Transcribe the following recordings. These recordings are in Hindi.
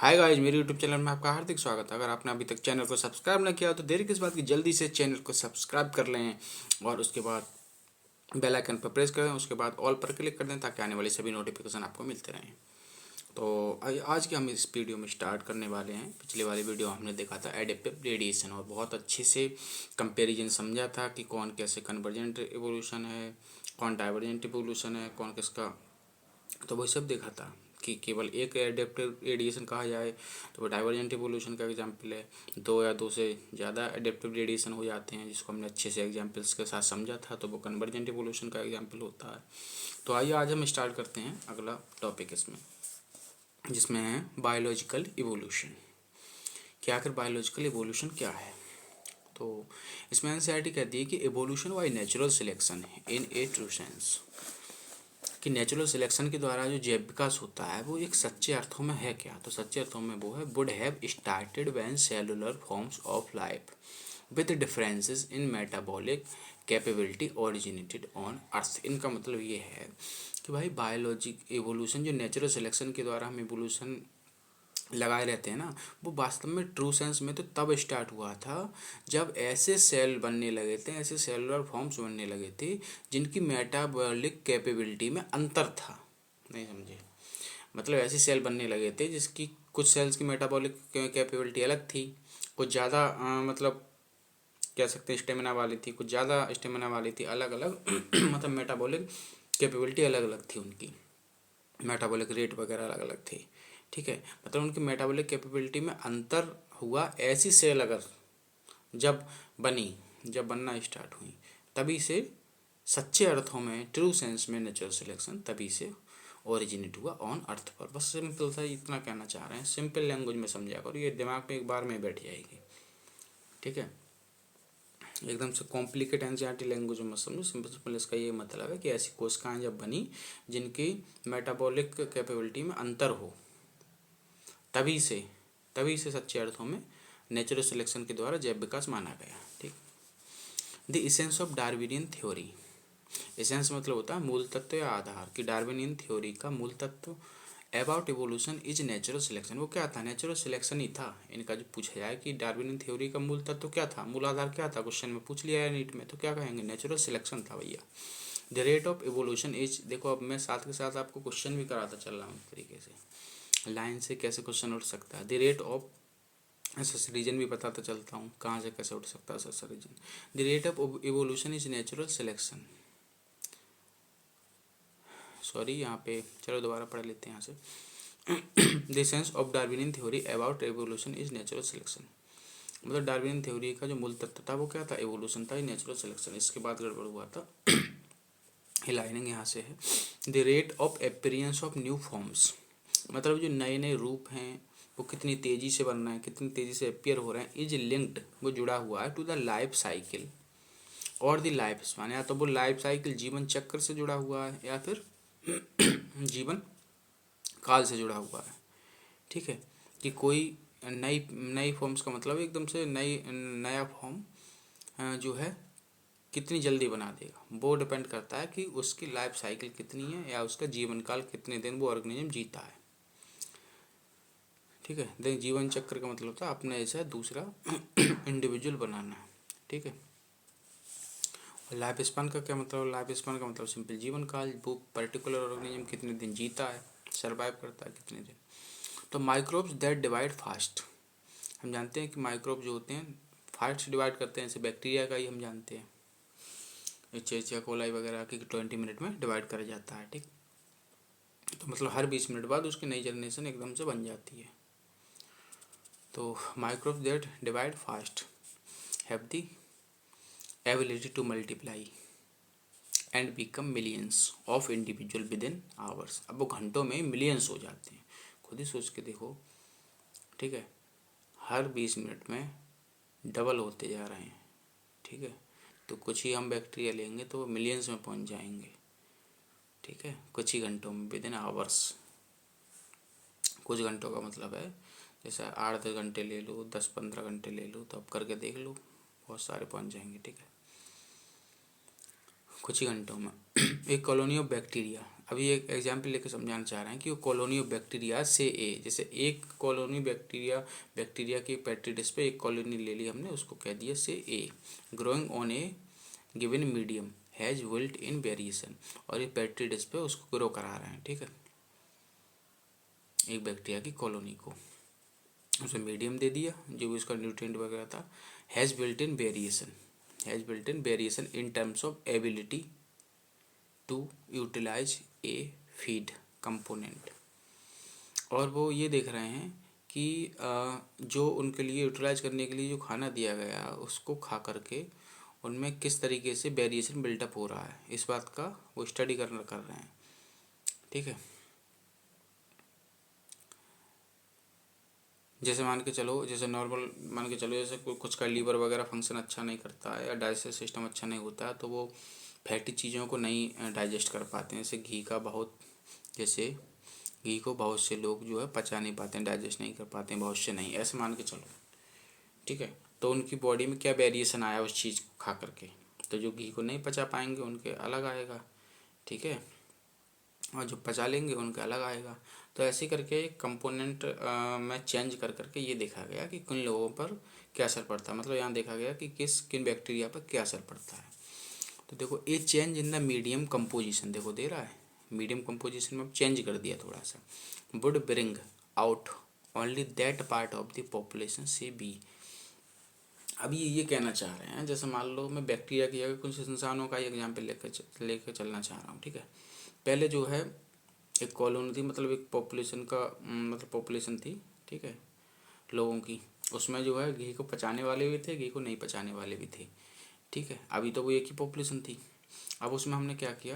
हाय गाइस, मेरे यूट्यूब चैनल में आपका हार्दिक स्वागत है। अगर आपने अभी तक चैनल को सब्सक्राइब न किया हो तो देरी किस बात की, जल्दी से चैनल को सब्सक्राइब कर लें और उसके बाद बेल आइकन पर प्रेस करें। उसके बाद ऑल पर क्लिक कर दें ताकि आने वाली सभी नोटिफिकेशन आपको मिलते रहें। तो आज के हम इस वीडियो में स्टार्ट करने वाले हैं। पिछले वाली वीडियो हमने देखा था एडेप्टिव रेडिएशन और बहुत अच्छे से कंपेरिजन समझा था कि कौन कैसे कन्वर्जेंट एवोल्यूशन है, कौन डाइवर्जेंट एवोल्यूशन है, कौन किसका, तो वही सब देखा था कि केवल एक एडेप्टिव रेडिएशन कहा जाए तो वो डाइवर्जेंट इवोल्यूशन का एग्जाम्पल है। दो या दो से ज़्यादा एडेप्टिव रेडिएशन हो जाते हैं जिसको हमने अच्छे से एग्जाम्पल्स के साथ समझा था, तो वो कन्वर्जेंट इवोल्यूशन का एग्जाम्पल होता है। तो आइए आज हम स्टार्ट करते हैं अगला टॉपिक इसमें, जिसमें है बायोलॉजिकल इवोल्यूशन। कि आखिर बायोलॉजिकल इवोल्यूशन क्या है। तो इसमें एनसीईआरटी कहती है कि evolution by natural selection in A true sense, कि नेचुरल सिलेक्शन के द्वारा जो जैव विकास होता है वो एक सच्चे अर्थों में है क्या। तो सच्चे अर्थों में वो है would have started when cellular forms of life with differences in metabolic capability originated on earth. इनका मतलब ये है कि भाई बायोलॉजिक एवोल्यूशन जो नेचुरल सिलेक्शन के द्वारा हम एवोल्यूशन लगाए रहते हैं ना, वो वास्तव में ट्रू सेंस में तो तब स्टार्ट हुआ था जब ऐसे सेल बनने लगे थे, ऐसे सेलुलर फॉर्म्स बनने लगे थे जिनकी मेटाबॉलिक कैपेबिलिटी में अंतर था। नहीं समझे, मतलब ऐसे सेल बनने लगे थे जिसकी कुछ सेल्स की मेटाबॉलिक कैपेबिलिटी अलग थी, कुछ ज़्यादा मतलब कह सकते हैं स्टेमिना वाली थी, कुछ ज़्यादा स्टेमिना वाली थी, अलग अलग मतलब मेटाबॉलिक कैपेबिलिटी अलग अलग थी, उनकी मेटाबॉलिक रेट वगैरह अलग अलग थी। ठीक है, मतलब उनकी मेटाबॉलिक कैपेबिलिटी में अंतर हुआ। ऐसी सेल अगर जब बनी, जब बनना स्टार्ट हुई, तभी से सच्चे अर्थों में ट्रू सेंस में नेचुरल सिलेक्शन तभी से ओरिजिनेट हुआ ऑन अर्थ पर। बस सिंपल सा इतना कहना चाह रहे हैं, सिंपल लैंग्वेज में समझा करो, ये दिमाग में एक बार में बैठ जाएगी। ठीक है, एकदम से कॉम्प्लिकेट एनसीईआरटी लैंग्वेज में समझो, सिंपल सिंपल इसका ये मतलब है कि ऐसी कोशिकाएं जब बनी जिनकी मेटाबॉलिक कैपेबिलिटी में अंतर हो, तभी से सच्चे अर्थों में नेचुरल सिलेक्शन के द्वारा जैव विकास माना गया। ठीक, the essence of Darwinian theory. Essence मतलब होता है मूल तत्व या आधार, कि डार्विनियन थ्योरी का मूल तत्व about evolution is natural selection. वो क्या था? नेचुरल सिलेक्शन ही था। इनका जो पूछा जाए कि डार्विनियन थ्योरी का मूल तत्व क्या था, मूल आधार क्या था, क्वेश्चन में पूछ लिया है नीट में, तो क्या कहेंगे? नेचुरल सिलेक्शन था भैया। The rate of evolution is, देखो अब मैं साथ के साथ आपको क्वेश्चन भी कराता चल रहा हूँ इस तरीके से, लाइन से कैसे क्वेश्चन उठ सकता है। द रेट ऑफ, ऐसा रीजन भी बताता चलता हूँ कहाँ से कैसे उठ सकता है ऐसा reason. The rate of evolution is natural selection, sorry यहाँ पे चलो दोबारा पढ़ लेते हैं यहाँ से। The sense of Darwinian theory about evolution is natural selection, मतलब डार्विनियन थ्योरी का जो मूल तत्व था वो क्या था? एवोल्यूशन था, नेचुरल सिलेक्शन। इसके बाद गड़बड़ हुआ था। लाइनिंग यहाँ से है, the rate of appearance of new forms, मतलब जो नए नए रूप हैं वो कितनी तेज़ी से बन रहे हैं, कितनी तेज़ी से अपीयर हो रहे हैं। इज लिंक्ड, वो जुड़ा हुआ है, टू द लाइफ साइकिल और द लाइफ स्पान, या तो वो लाइफ साइकिल जीवन चक्र से जुड़ा हुआ है या फिर जीवन काल से जुड़ा हुआ है। ठीक है, कि कोई नई नई फॉर्म्स का मतलब एकदम से नया फॉर्म जो है कितनी जल्दी बना देगा, वो डिपेंड करता है कि उसकी लाइफ साइकिल कितनी है या उसका जीवन काल कितने दिन वो ऑर्गेनिज्म जीता है। ठीक है, देख जीवन चक्र का मतलब होता है अपने ऐसा दूसरा इंडिविजुअल बनाना। ठीक है, लाइफ स्पान का क्या मतलब? लाइफ स्पान का मतलब सिंपल जीवन काल, वो पर्टिकुलर ऑर्गेनिज्म कितने दिन जीता है, सर्वाइव करता है कितने दिन। तो माइक्रोब्स दैट डिवाइड फास्ट, हम जानते हैं कि माइक्रोब जो होते हैं फास्ट डिवाइड करते हैं, जैसे बैक्टीरिया का ही हम जानते हैं, एचेरिचिया कोलाई वगैरह की 20 मिनट में डिवाइड करा जाता है। ठीक, तो मतलब हर 20 मिनट बाद उसकी नई जनरेशन एकदम से बन जाती है। तो microbes that divide fast have the ability to multiply and become millions of individual with in hours. अब वो घंटों में मिलियंस हो जाते हैं, खुद ही सोच के देखो। ठीक है, हर 20 मिनट में डबल होते जा रहे हैं। ठीक है, तो कुछ ही हम बैक्टीरिया लेंगे तो मिलियंस में पहुंच जाएंगे। ठीक है, कुछ ही घंटों में, विद इन आवर्स। कुछ घंटों का मतलब है जैसे 8-10 घंटे ले लो, 10-15 घंटे ले लो, तो अब करके देख लो, बहुत सारे पहुंच जाएंगे। ठीक है, कुछ ही घंटों में। एक कॉलोनी ऑफ बैक्टीरिया, अभी एक एग्जाम्पल लेकर समझाना चाह रहे हैं कि वो कॉलोनी ऑफ बैक्टीरिया से ए, जैसे एक कॉलोनी बैक्टीरिया की पेट्री डिश पे एक कॉलोनी ले ली हमने, उसको कह दिया से a, growing on a given medium has built in variation, और ये पेट्री डिश पे उसको ग्रो करा रहे हैं, ठीक है, एक बैक्टीरिया की कॉलोनी को उसे मीडियम दे दिया जो भी उसका न्यूट्रिएंट वगैरह था, has built in variation in terms of ability to utilize a feed component, और वो ये देख रहे हैं कि जो उनके लिए यूटिलाइज करने के लिए जो खाना दिया गया उसको खा करके उनमें किस तरीके से वेरिएशन बिल्टअप हो रहा है, इस बात का वो स्टडी कर रहे हैं, ठीक है। जैसे मान के चलो, जैसे नॉर्मल मान के चलो, जैसे कुछ का लीवर वगैरह फंक्शन अच्छा नहीं करता है या डाइजेस्टिव सिस्टम अच्छा नहीं होता है, तो वो फैटी चीज़ों को नहीं डाइजेस्ट कर पाते हैं, जैसे घी को बहुत से लोग जो है पचा नहीं पाते हैं, डाइजेस्ट नहीं कर पाते हैं, बहुत से नहीं, ऐसे मान के चलो, ठीक है। तो उनकी बॉडी में क्या वेरिएशन आया उस चीज़ को खा करके, तो जो घी को नहीं पचा पाएंगे उनके अलग आएगा, ठीक है, और जो पचा लेंगे उनका अलग आएगा। तो ऐसे करके कंपोनेंट में चेंज कर करके ये देखा गया कि किन लोगों पर क्या असर पड़ता है, मतलब यहाँ देखा गया कि किन बैक्टीरिया पर क्या असर पड़ता है। तो देखो ए change in the medium composition, देखो दे रहा है मीडियम कंपोजिशन में चेंज कर दिया थोड़ा सा, would bring out only that part of the population से बी। अब ये कहना चाह रहे हैं, जैसे मान लो मैं बैक्टीरिया की जगह कुछ इंसानों का एग्जाम्पल लेकर चलना चाह रहा हूँ, ठीक है। पहले जो है एक कॉलोनी थी, मतलब एक पॉपुलेशन का मतलब पॉपुलेशन थी, ठीक है, लोगों की, उसमें जो है घी को पचाने वाले भी थे, घी को नहीं पचाने वाले भी थे, ठीक है। अभी तो वो एक ही पॉपुलेशन थी। अब उसमें हमने क्या किया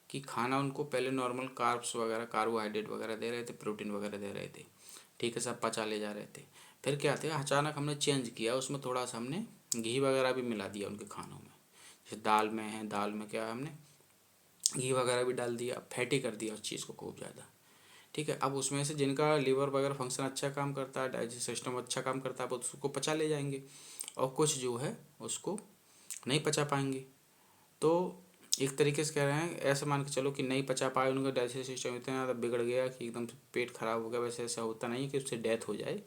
कि खाना उनको पहले नॉर्मल कार्ब्स वगैरह, कार्बोहाइड्रेट वगैरह दे रहे थे, प्रोटीन वगैरह दे रहे थे, ठीक है, सब पचा ले जा रहे थे। फिर क्या थे, अचानक हमने चेंज किया, उसमें थोड़ा सा हमने घी वगैरह भी मिला दिया उनके खानों में, जैसे दाल में है, दाल में क्या है, हमने घी वगैरह भी डाल दिया, फैटी कर दिया उस चीज़ को खूब ज़्यादा, ठीक है। अब उसमें से जिनका लीवर वगैरह फंक्शन अच्छा काम करता है, डाइजेस्ट सिस्टम अच्छा काम करता है, वो उसको पचा ले जाएंगे, और कुछ जो है उसको नहीं पचा पाएंगे। तो एक तरीके से कह रहे हैं, ऐसे मान के चलो कि नहीं पचा पाए, उनका डाइजेस्ट सिस्टम इतना ज़्यादा बिगड़ गया कि एकदम से पेट खराब हो गया, वैसे ऐसा होता नहीं कि उससे डेथ हो जाए,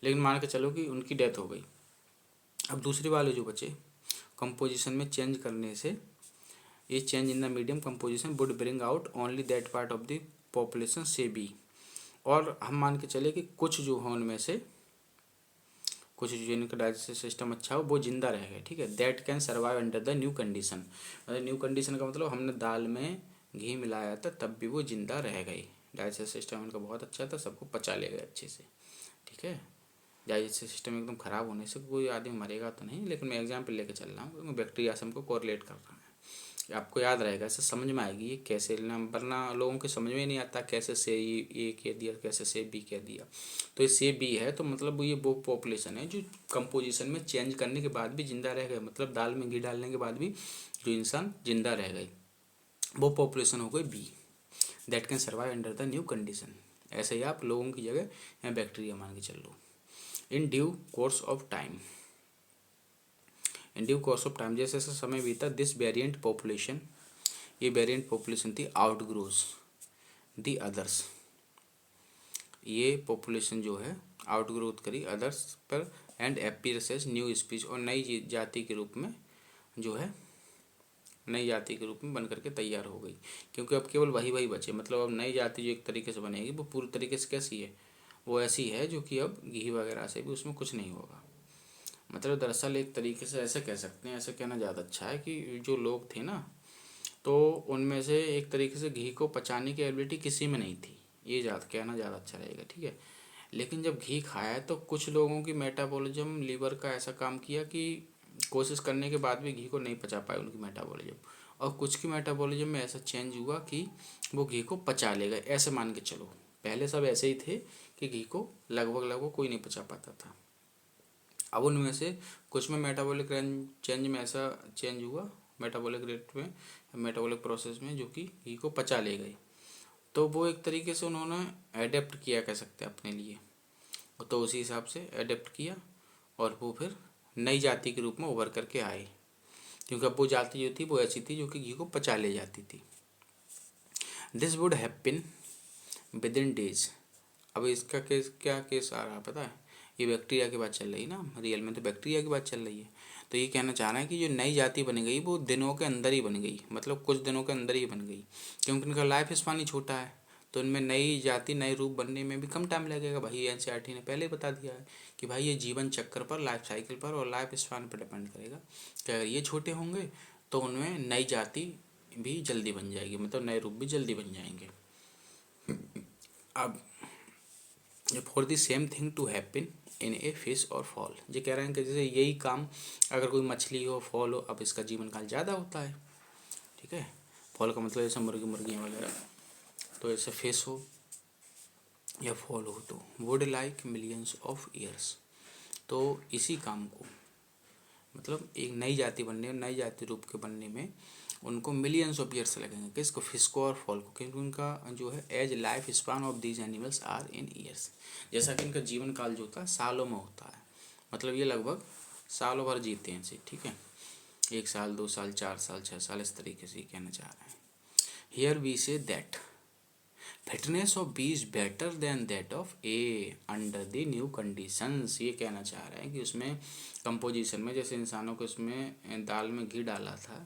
लेकिन मान के चलो कि उनकी डेथ हो गई। अब दूसरे वाले जो बचे, कंपोजिशन में चेंज करने से, ये change in the medium composition would bring out only that part of the population से बी, और हम मान के चले कि कुछ जो हैं उनमें से कुछ जिनका डाइजेस्टिव सिस्टम अच्छा हो वो जिंदा रह गए, ठीक है, that can survive under the new condition. New condition का मतलब हमने दाल में घी मिलाया था तब भी वो जिंदा रह गई, डाइजेस्टिव सिस्टम उनका बहुत अच्छा था, सबको पचा ले गए अच्छे से, ठीक है। डाइजेस्टिव सिस्टम एकदम ख़राब होने से कोई आदमी मरेगा तो नहीं, लेकिन मैं एग्जाम्पल लेके चल रहा हूँ क्योंकि बैक्टीरिया से हमको कोरिलेट कर रहा है, आपको याद रहेगा, इससे समझ में आएगी ये कैसे लेना, वरना लोगों के समझ में ही नहीं आता कैसे से ये कह दिया, कैसे से बी कह दिया। तो ये से बी है तो मतलब ये वो पॉपुलेशन है जो कंपोजिशन में चेंज करने के बाद भी जिंदा रह गए, मतलब दाल में घी डालने के बाद भी जो इंसान जिंदा रह गए, वो पॉपुलेशन हो गई B, that can survive under the new condition. ऐसे ही आप लोगों की जगह यहाँ बैक्टीरिया मान के चल लो। In due course of time, in due course of time, जैसे जैसे समय बीता, दिस वेरिएंट पॉपुलेशन, ये वेरिएंट पॉपुलेशन थी, आउटग्रोज दी अदर्स, ये पॉपुलेशन जो है आउटग्रोथ करी अदर्स पर, and appears as new speech, और नई जाति के रूप में जो है नई जाति के रूप में बन करके तैयार हो गई, क्योंकि अब केवल वही बचे, मतलब अब नई जाति जो एक तरीके से बनेगी वो पूरी तरीके से कैसी है, वो ऐसी है जो कि अब घी वगैरह से भी उसमें कुछ नहीं होगा। मतलब दरअसल एक तरीके से ऐसे कह सकते हैं, ऐसे कहना ज़्यादा अच्छा है कि जो लोग थे ना, तो उनमें से एक तरीके से घी को पचाने की एबिलिटी किसी में नहीं थी, ये कहना ज़्यादा अच्छा रहेगा, ठीक है। लेकिन जब घी खाया तो कुछ लोगों की मेटाबॉलिज्म लीवर का ऐसा काम किया कि कोशिश करने के बाद भी घी को नहीं पचा पाए उनकी मेटाबॉलिज्म, और कुछ की मेटाबॉलिज्म में ऐसा चेंज हुआ कि वो घी को पचा ले गए, ऐसे मान के चलो। पहले सब ऐसे ही थे कि घी को लगभग कोई नहीं पचा पाता था। अब उनमें से कुछ में मेटाबॉलिक चेंज में ऐसा चेंज हुआ, मेटाबॉलिक रेट में, मेटाबॉलिक प्रोसेस में, जो कि घी को पचा ले गए, तो वो एक तरीके से उन्होंने एडेप्ट किया कह सकते हैं अपने लिए, तो उसी हिसाब से एडेप्ट किया और वो फिर नई जाति के रूप में उभर करके आए, क्योंकि अब वो जाति जो थी वो ऐसी थी जो कि घी को पचा ले जाती थी। This would happen with in days. अब इसका केस क्या केस आ रहा है पता है, ये बैक्टीरिया की बात चल रही है ना, रियल में तो बैक्टीरिया की बात चल रही है। तो ये कहना चाह रहा है कि जो नई जाति बन गई वो दिनों के अंदर ही बन गई, मतलब कुछ दिनों के अंदर ही बन गई, क्योंकि इनका लाइफ स्पान ही छोटा है। तो इनमें नई जाति नए रूप बनने में भी कम टाइम लगेगा। भाई एनसीईआरटी ने पहले ही बता दिया है कि भाई ये जीवन चक्र पर, लाइफ साइकिल पर और लाइफ स्पान पर डिपेंड करेगा कि अगर ये छोटे होंगे तो उनमें नई जाति भी जल्दी बन जाएगी, मतलब नए रूप भी जल्दी बन जाएंगे। अब for the same thing to happen in a fish और फॉल, ये कह रहे हैं कि जैसे यही काम अगर कोई मछली हो, फॉल हो, अब इसका जीवन काल ज़्यादा होता है। ठीक है, फॉल का मतलब जैसे मुर्गियाँ वगैरह, तो ऐसे फिश हो या फॉल हो तो would like millions of years. तो इसी काम को, मतलब एक नई जाति बनने, नई जाति रूप के बनने में उनको मिलियंस ऑफ ईयर्स लगेंगे। किसको? फिश को और फॉल को, क्योंकि उनका जो है age life span of these animals are in years, जैसा कि इनका जीवन काल जो होता है सालों में होता है, मतलब ये लगभग सालों भर जीते हैं से। ठीक है, 1 साल 2 साल 4 साल 6 साल, इस तरीके से कहना चाह रहे हैं। Here we say that fitness of B is better than that of A under the new conditions. ये कहना चाह रहे हैं कि उसमें कंपोजिशन में, जैसे इंसानों को उसमें दाल में घी डाला था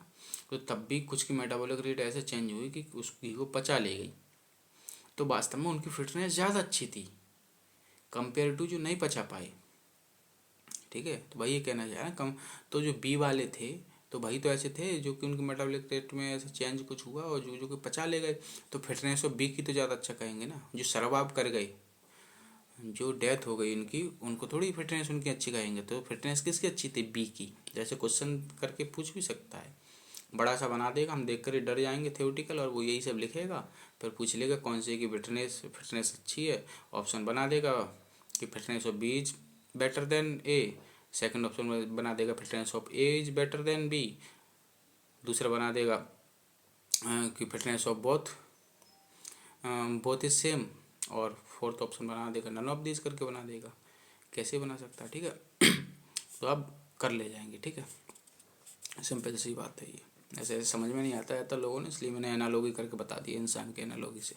तो तब भी कुछ की मेटाबॉलिक रेट ऐसे चेंज हुई कि उस घी को पचा ले गई, तो वास्तव में उनकी फिटनेस ज़्यादा अच्छी थी कंपेयर टू जो नहीं पचा पाए। ठीक है, तो भाई ये कहना चाह रहे हैं कम, तो जो बी वाले थे तो भाई तो ऐसे थे जो कि उनके मेटाबॉलिक रेट में ऐसे चेंज कुछ हुआ और जो जो कि पचा ले गए, तो फिटनेस ऑफ बी की तो ज़्यादा अच्छा कहेंगे ना। जो सर्वाइव कर गए, जो डेथ हो गई इनकी, उनको थोड़ी फिटनेस उनकी अच्छी कहेंगे। तो फिटनेस किसकी अच्छी थी? बी की। जैसे क्वेश्चन करके पूछ भी सकता है, बड़ा सा बना देगा, हम देख कर ही डर जाएंगे थ्योरेटिकल, और वो यही सब लिखेगा, फिर पूछ लेगा कौन से की फिटनेस अच्छी है, ऑप्शन बना देगा कि fitness of B is better than A, second option में बना देगा fitness of A is better than B, दूसरा बना देगा कि fitness of both is same, और फोर्थ ऑप्शन बना देगा नन ऑफ दिस करके बना देगा। कैसे बना सकता है? ठीक है तो अब कर ले जाएंगे। ठीक है, सिंपल सी बात है ये, ऐसे ऐसे समझ में नहीं आता है तो लोगों ने, इसलिए मैंने एनालॉजी करके बता दिया इंसान के एनालॉजी से।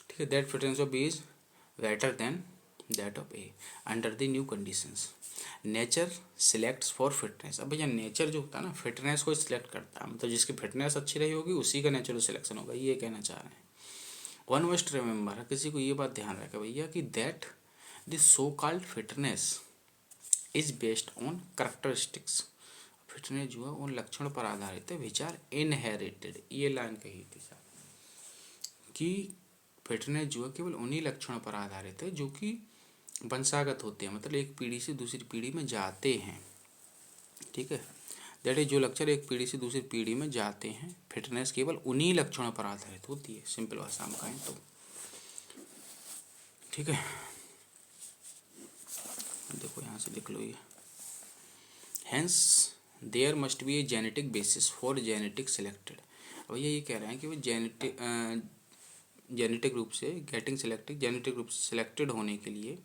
ठीक है, that fitness of B is better than that of A under the new conditions. Nature selects for fitness. अब भैया नेचर जो होता है ना, फिटनेस को सिलेक्ट करता है, मतलब जिसकी फिटनेस अच्छी रही होगी उसी का नेचुरल सिलेक्शन होगा, ये कहना चाह रहे हैं। वन मस्ट रिमेंबर, किसी को ये बात ध्यान रखे भैया कि that the so called fitness is based on characteristics. Fitness जो है उन लक्षण पर आधारित है विच आर इनहेरिटेड। ये लाइन कही थी सर कि फिटनेस जो है केवल उन्हीं लक्षणों पर आधारित है जो कि वंशागत होते हैं, मतलब एक पीढ़ी से दूसरी पीढ़ी में जाते हैं। ठीक है, दैट इज जो लक्षण एक पीढ़ी से दूसरी पीढ़ी में जाते हैं, फिटनेस केवल उन्हीं लक्षणों पर आधारित होती है, सिंपल भाषा में कहें तो। ठीक है, देखो यहाँ से लिख लो ये, hence there must be a genetic basis for genetic selected. अब ये कह रहे हैं कि वो जेनेटिक रूप से जेनेटिक रूप से सिलेक्टेड होने के लिए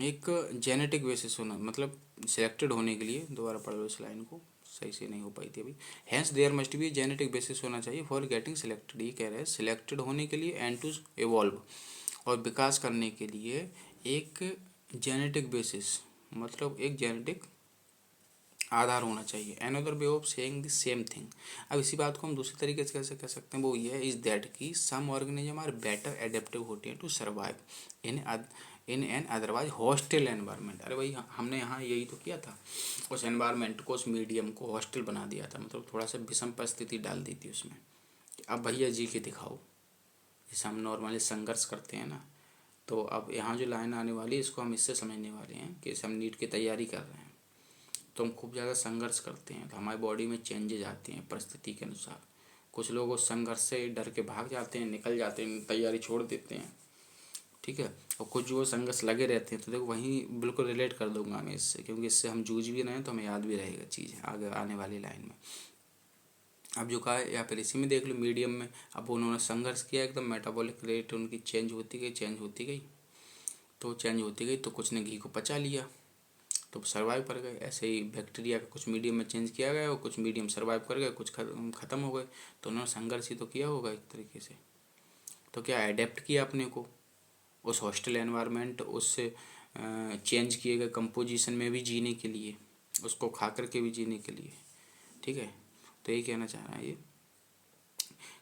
एक जेनेटिक बेसिस होना, मतलब सिलेक्टेड होने के लिए, दोबारा पढ़ लो इस लाइन को, सही से नहीं हो पाई थी अभी। Hence there must be genetic basis होना चाहिए फॉर गेटिंग सिलेक्टेड। ये कह रहे हैं सिलेक्टेड होने के लिए एंड टू इवॉल्व, और विकास करने के लिए एक जेनेटिक बेसिस, मतलब एक जेनेटिक आधार होना चाहिए। Another way of saying the same thing. अब इसी बात को हम दूसरी तरीके से कैसे कह सकते हैं, वो ये है इज दैट कि some organism are better adaptive होते हैं to survive in an otherwise hostile environment. अरे भाई हमने यहाँ यही तो किया था, उस एनवायरनमेंट को, उस मीडियम को हॉस्टिल बना दिया था, मतलब थोड़ा सा विषम परिस्थिति डाल दी थी उसमें। अब भैया जी के दिखाओ, जैसे हम नॉर्मली संघर्ष करते हैं ना, तो अब यहाँ जो लाइन आने वाली है इसको हम इससे समझने वाले हैं कि हम नीट की तैयारी कर रहे हैं तो हम खूब ज़्यादा संघर्ष करते हैं तो हमारी बॉडी में चेंजेज आते हैं परिस्थिति के अनुसार। कुछ लोग उस संघर्ष से डर के भाग जाते हैं, निकल जाते हैं, तैयारी छोड़ देते हैं। ठीक है, और कुछ जो संघर्ष लगे रहते हैं, तो देखो वहीं बिल्कुल रिलेट कर दूंगा मैं इससे, क्योंकि इससे हम जूझ भी रहे हैं तो हमें याद भी रहेगा चीज़ आगे आने वाली लाइन में। अब जो कहा है या फिर इसी में देख लो मीडियम में, अब उन्होंने संघर्ष किया, एकदम मेटाबॉलिक रेट उनकी चेंज होती गई, तो कुछ ने घी को पचा लिया तो सर्वाइव कर गए। ऐसे ही बैक्टीरिया का कुछ मीडियम में चेंज किया गया और कुछ मीडियम सर्वाइव कर गए, कुछ ख़त्म हो गए। तो उन्होंने संघर्ष ही तो किया होगा एक तरीके से। तो क्या एडेप्ट किया अपने को उस हॉस्टल एनवायरनमेंट, उस चेंज किए गए कंपोजिशन में भी जीने के लिए, उसको खा कर के भी जीने के लिए। ठीक है, तो यही कहना चाह रहा है ये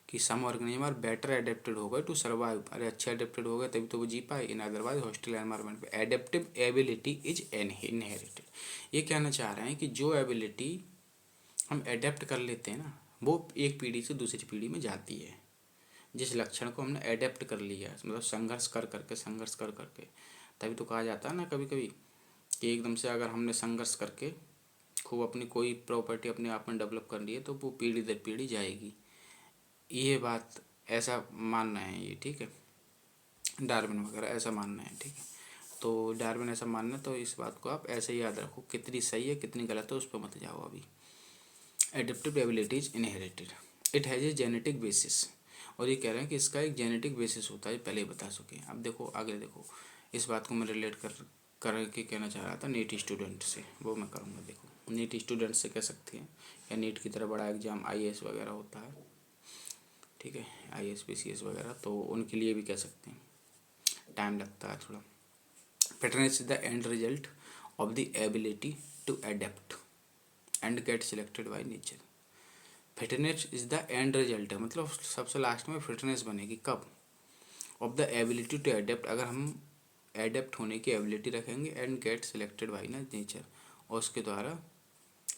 कि some organism are better adapted हो गए टू सर्वाइव। अरे अच्छे एडेप्टेड हो गए तभी तो वो जी पाए इन अदरवाइज हॉस्टल एनवायरनमेंट में। Adaptive ability is inherited. ये कहना चाह रहे हैं कि जो एबिलिटी हम एडेप्ट कर लेते हैं ना, वो एक पीढ़ी से दूसरी पीढ़ी में जाती है। जिस लक्षण को हमने एडेप्ट कर लिया, मतलब संघर्ष कर करके, तभी तो कहा जाता है ना कभी कभी कि एकदम से अगर हमने संघर्ष करके खूब अपनी कोई प्रॉपर्टी अपने आप में डेवलप कर ली है तो वो पीढ़ी दर पीढ़ी जाएगी। ये बात ऐसा मानना है ये, ठीक है, डार्विन वगैरह ऐसा मानना है। ठीक है, तो डार्विन ऐसा मानना, तो इस बात को आप ऐसे ही याद रखो, कितनी सही है कितनी गलत है उस पर मत जाओ अभी। Adaptive ability is inherited, it has a genetic basis. और ये कह रहे हैं कि इसका एक जेनेटिक बेसिस होता है, पहले ही बता चुके हैं। अब देखो आगे देखो, इस बात को मैं रिलेट करके कहना चाह रहा था नीट स्टूडेंट से, वो मैं करूँगा। देखो नीट स्टूडेंट से कह सकते हैं, या नीट की तरह बड़ा एग्जाम IAS वगैरह होता है, ठीक है, IAS PCS वगैरह, तो उनके लिए भी कह सकते हैं, टाइम लगता है थोड़ा। Fitness is the end result of the ability to adapt and get selected by nature. Fitness is the end result है, मतलब सबसे लास्ट में फिटनेस बनेगी कब, of the ability to adapt, अगर हम एडेप्ट होने की एबिलिटी रखेंगे, एंड गेट सिलेक्टेड बाय ना नेचर, और उसके द्वारा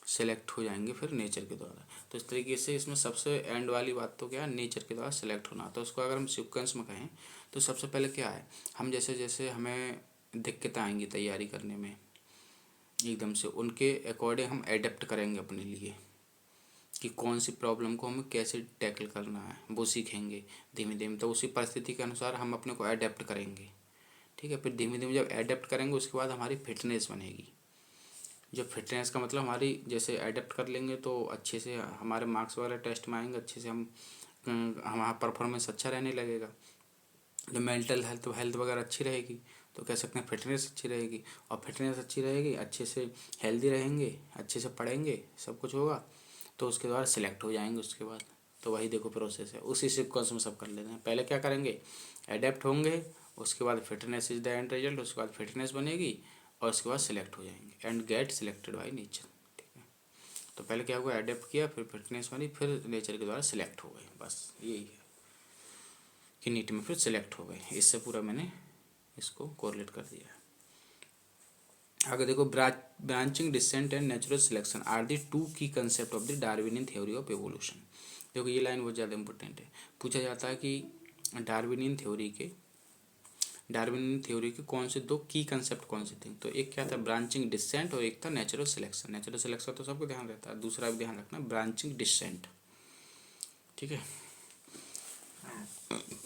सेलेक्ट हो जाएंगे फिर नेचर के द्वारा। तो इस तरीके से इसमें सबसे एंड वाली बात तो क्या है, नेचर के द्वारा सेलेक्ट होना। तो उसको अगर हम सीक्वेंस में कहें तो सबसे पहले क्या है, हम जैसे जैसे हमें दिक्कतें आएंगी तैयारी करने में, एकदम से उनके अकॉर्डिंग हम एडेप्ट करेंगे अपने लिए कि कौन सी प्रॉब्लम को हमें कैसे टैकल करना है, वो सीखेंगे धीमे धीमे। तो उसी परिस्थिति के अनुसार हम अपने को एडेप्ट करेंगे। ठीक है, फिर धीमे धीमे जब एडेप्ट करेंगे उसके बाद हमारी फिटनेस बनेगी। जब फिटनेस का मतलब हमारी जैसे एडेप्ट कर लेंगे तो अच्छे से हमारे मार्क्स वगैरह टेस्ट में आएंगे, अच्छे से हम हमारा परफॉर्मेंस अच्छा रहने लगेगा। जब मेंटल हेल्थ वगैरह अच्छी रहेगी तो कह सकते हैं फिटनेस अच्छी रहेगी, और फिटनेस अच्छी रहेगी, अच्छे से हेल्दी रहेंगे, अच्छे से पढ़ेंगे, सब कुछ होगा, तो उसके द्वारा सिलेक्ट हो जाएंगे उसके बाद। तो वही देखो प्रोसेस है, उसी सीक्वेंस में सब कर लेते हैं। पहले क्या करेंगे, एडेप्ट होंगे, उसके बाद fitness is the end result, उसके बाद फिटनेस बनेगी, और उसके बाद सिलेक्ट हो जाएंगे, and get selected by nature. ठीक है, तो पहले क्या हुआ, एडेप्ट किया, फिर फिटनेस बनी, फिर नेचर के द्वारा सिलेक्ट हो गए, बस यही है कि नीट में फिर सिलेक्ट हो गए। इससे पूरा मैंने इसको कोरिलेट कर दिया है। आगे देखो, branching descent and natural selection are the two key concept of the Darwinian theory of evolution. देखो ये लाइन बहुत ज़्यादा इंपॉर्टेंट है। पूछा जाता है कि डार्विनियन थ्योरी के कौन से दो की कंसेप्ट कौन से थे। तो एक क्या था, ब्रांचिंग डिसेंट, और एक था नेचुरल सिलेक्शन। नेचुरल सिलेक्शन तो सबको ध्यान रहता है, दूसरा भी ध्यान रखना, ब्रांचिंग डिसेंट। ठीक है,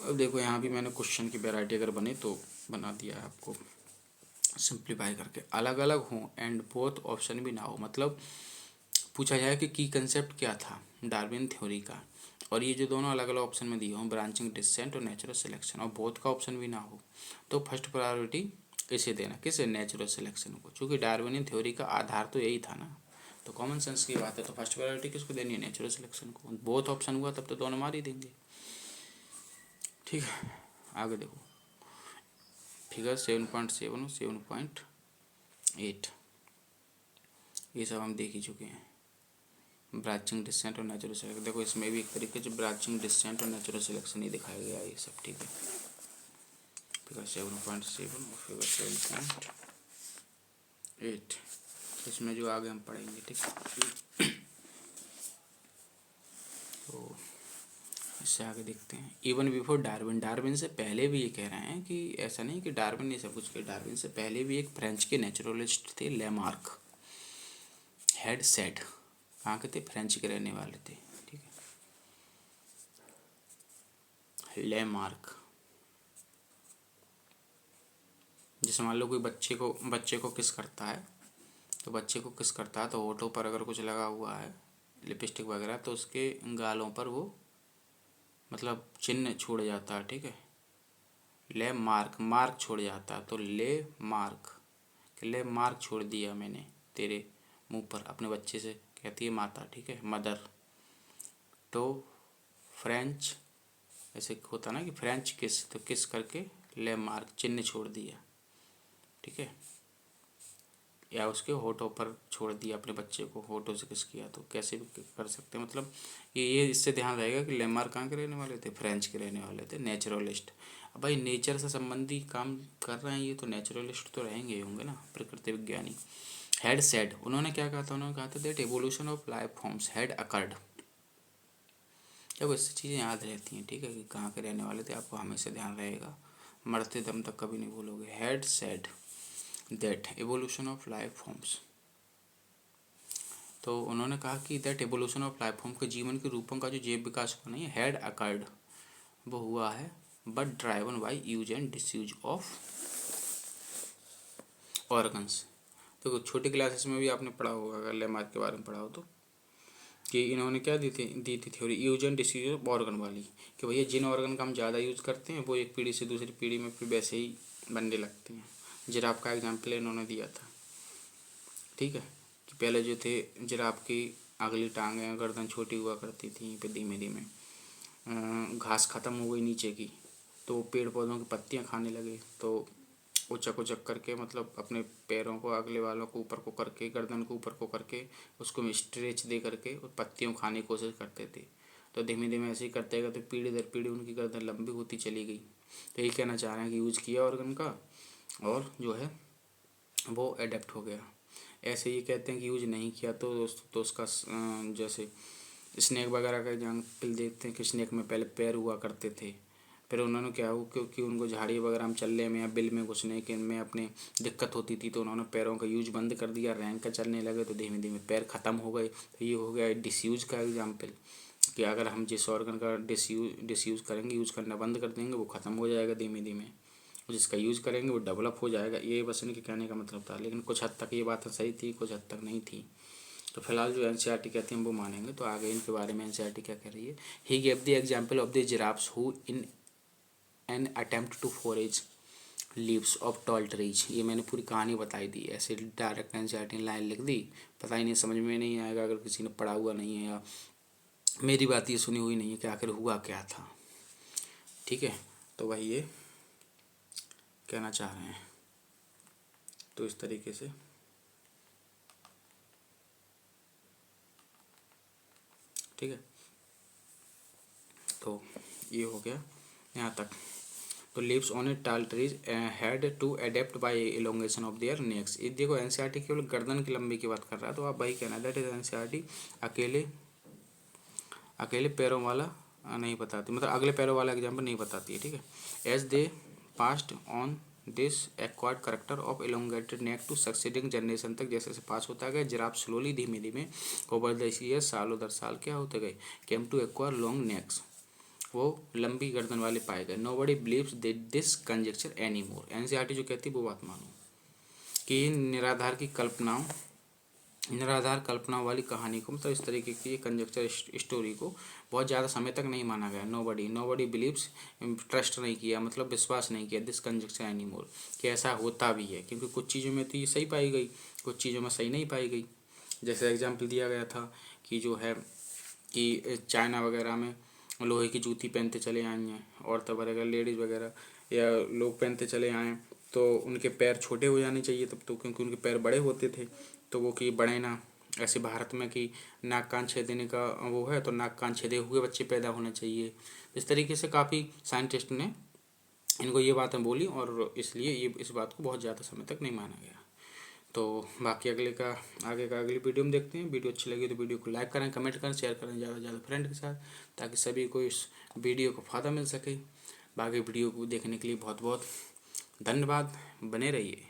अब देखो यहाँ भी मैंने क्वेश्चन की वैरायटी अगर बने तो बना दिया है आपको सिंप्लीफाई करके, अलग अलग हों एंड बोथ ऑप्शन भी ना हो। मतलब पूछा जाए कि की कंसेप्ट क्या था डार्विन थ्योरी का, और ये जो दोनों अलग अलग ऑप्शन में दिए हों, ब्रांचिंग डिसेंट और नेचुरल सिलेक्शन, और बोथ का ऑप्शन भी ना हो, तो फर्स्ट प्रायोरिटी इसे देना, किसे, नेचुरल सिलेक्शन को, क्योंकि डार्विनियन थ्योरी का आधार तो यही था ना। तो कॉमन सेंस की बात है, तो फर्स्ट प्रायोरिटी किसको देनी है, नेचुरल सिलेक्शन को। बोथ ऑप्शन हुआ तब तो दोनों मार ही देंगे। ठीक है, आगे देखो फिगर 7.7 और 7.8, ये सब हम देख ही चुके हैं। ब्रांचिंग डिसेंट और नेचुरल सिलेक्शन, देखो इसमें भी एक तरीके से ब्रांचिंग डिसेंट और नेचुरल सिलेक्शन ही दिखाया गया है ये सब। ठीक है, फिगर 7.7 और फिगर 7.8, इसमें जो आगे हम पढ़ेंगे। ठीक है, तो इससे आगे देखते हैं। इवन बिफोर डार्विन से पहले भी ये कह रहे हैं कि ऐसा नहीं कि डार्विन ने सब कुछ किया, डार्विन से पहले भी एक फ्रेंच के नेचुरलिस्ट थे, लेमार्क, हेड सेट, कहाँ के थे, फ्रेंच के रहने वाले थे। ठीक है, लेमार्क, जैसे मान लो कोई बच्चे को किस करता है, तो बच्चे को किस करता है तो होठों पर अगर कुछ लगा हुआ है लिपस्टिक वगैरह, तो उसके गालों पर वो मतलब चिन्ह छोड़ जाता है। ठीक है, ले मार्क छोड़ जाता है, तो ले मार्क छोड़ दिया मैंने तेरे मुंह पर, अपने बच्चे से कहती है माता। ठीक है, मदर। तो फ्रेंच ऐसे होता ना कि फ्रेंच किस, तो किस करके लैंडमार्क चिन्ह छोड़ दिया, ठीक है, या उसके होठों पर छोड़ दिया, अपने बच्चे को होठों से किस किया, तो कैसे भी कर सकते हैं। मतलब ये इससे ध्यान रहेगा कि लैंडमार्क कहाँ के रहने वाले थे, फ्रेंच के रहने वाले थे, नेचुरलिस्ट। अब भाई नेचर से संबंधी काम कर रहे हैं ये, तो नेचुरलिस्ट तो रहेंगे ही होंगे ना, प्रकृति विज्ञानी। हैड सेड, उन्होंने क्या कहा था, उन्होंने कहा था that evolution of life forms had occurred. जब ऐसी चीज़ें याद रहती हैं, ठीक है, कि कहाँ के रहने वाले थे, आपको हमेशा ध्यान रहेगा, मरते दम तक कभी नहीं भूलोगे। Had said that evolution of life forms, तो उन्होंने कहा कि that evolution of life form के जीवन के रूपों का जो जैव विकास हुआ नहीं है, हैड अकर्ड, वो हुआ है, but driven by use and disuse of organs. तो छोटी क्लासेस में भी आपने पढ़ा होगा, अगर लैंडमार्क के बारे में पढ़ा हो तो, कि इन्होंने क्या दी थी theory, use and disuse of organ वाली, कि भैया जिन ऑर्गन का हम ज़्यादा यूज़ करते हैं वो एक पीढ़ी से दूसरी पीढ़ी में फिर वैसे ही बनने लगते हैं। जिराफ का एग्जाम्पल इन्होंने दिया था, ठीक है, कि पहले जो थे जिराफ की अगली टांगें गर्दन छोटी हुआ करती थी, फिर धीमे धीमे घास ख़त्म हो गई नीचे की, तो पेड़ पौधों की पत्तियां खाने लगे, तो उचक उचक करके, मतलब अपने पैरों को अगले वालों को ऊपर को करके, गर्दन को ऊपर को करके, उसको स्ट्रेच दे करके और पत्तियों खाने की कोशिश करते थे। तो धीमे धीमे ऐसे ही करते गए, तो पीढ़ी दर पीढ़ी उनकी गर्दन लंबी होती चली गई। तो यही कहना चाह रहे हैं कि यूज़ किया ऑर्गन का, और जो है वो एडेप्ट हो गया। ऐसे ही कहते हैं कि यूज नहीं किया तो उसका जैसे स्नेक वगैरह का एग्जाम्पल देखते हैं कि स्नेक में पहले पैर हुआ करते थे, फिर उन्होंने क्या हुआ, क्योंकि उनको झाड़ी वगैरह में चलने में या बिल में घुसने के में अपने दिक्कत होती थी, तो उन्होंने पैरों का यूज बंद कर दिया, रैंक का चलने लगे, तो धीमे धीमे पैर ख़त्म हो गए। तो ये हो गया डिसयूज का एग्जाम्पल, कि अगर हम जिस ऑर्गन का डिसयूज करेंगे, यूज़ करना बंद कर देंगे, वो ख़त्म हो जाएगा धीमे धीमे, जिसका यूज़ करेंगे वो डेवलप हो जाएगा। ये बस इनके कहने का मतलब था, लेकिन कुछ हद तक ये बात सही थी, कुछ हद तक नहीं थी। तो फिलहाल जो एनसीईआरटी कहती है हम वो मानेंगे। तो आगे इनके बारे में एनसीईआरटी क्या कह रही है, he gave the example of the giraffes who in an attempt to forage leaves of tall trees. ये मैंने पूरी कहानी बताई दी, ऐसे डायरेक्ट एनसीईआरटी लाइन लिख दी, पता ही नहीं, समझ में नहीं आएगा अगर किसी ने पढ़ा हुआ नहीं है या मेरी बात ये सुनी हुई नहीं है कि आखिर हुआ क्या था, ठीक है। तो वही ये कहना चाह रहे हैं, तो इस तरीके से ठीक है। तो ये हो गया यहाँ तक। तो leaves on a tall trees had to adapt by elongation of their necks. ये देखो एनसीईआरटी केवल गर्दन की लंबी की बात कर रहा है, तो आप वही कहना, दैट इज एनसीईआरटी अकेले पैरों वाला नहीं बताती, मतलब अगले पैरों वाला एग्जाम्पल नहीं बताती है, ठीक है। As they passed on this acquired character of elongated neck to succeeding generation तक, जैसे जैसे पास होता गया, जिराफ स्लोली धीमे धीमे ओवर द ईयर सालों दर साल क्या होते गए, came to acquire long necks, वो लंबी गर्दन वाले पाए गए। Nobody believes this conjecture any more. NCERT जो कहती है वो बात मानो, कि निराधार कल्पना वाली कहानी को, मतलब इस तरीके की कंजेक्चर स्टोरी को बहुत ज़्यादा समय तक नहीं माना गया। नो बडी बिलीव्स, ट्रस्ट नहीं किया, मतलब विश्वास नहीं किया, दिस कंजेक्चर एनी मोर, कि ऐसा होता भी है, क्योंकि कुछ चीज़ों में तो ये सही पाई गई, कुछ चीज़ों में सही नहीं पाई गई। जैसे एग्जाम्पल दिया गया था कि जो है कि चाइना वगैरह में लोहे की जूती पहनते चले आए हैं औरतें वगैरह, लेडीज़ वगैरह या लोग पहनते चले आए, तो उनके पैर छोटे हो जाने चाहिए तब, तो क्योंकि उनके पैर बड़े होते थे, तो वो कि बढ़े ना। ऐसे भारत में कि नाक कान छेदने का वो है, तो नाक कान छेदे हुए बच्चे पैदा होने चाहिए। इस तरीके से काफ़ी साइंटिस्ट ने इनको ये बातें बोली, और इसलिए ये इस बात को बहुत ज़्यादा समय तक नहीं माना गया। तो बाकी आगे का अगली वीडियो में देखते हैं। वीडियो अच्छी लगी तो वीडियो को लाइक करें, कमेंट करें, शेयर करें ज़्यादा से ज़्यादा फ्रेंड के साथ, ताकि सभी को इस वीडियो को फ़ायदा मिल सके। बाकी वीडियो को देखने के लिए बहुत बहुत धन्यवाद, बने रहिए।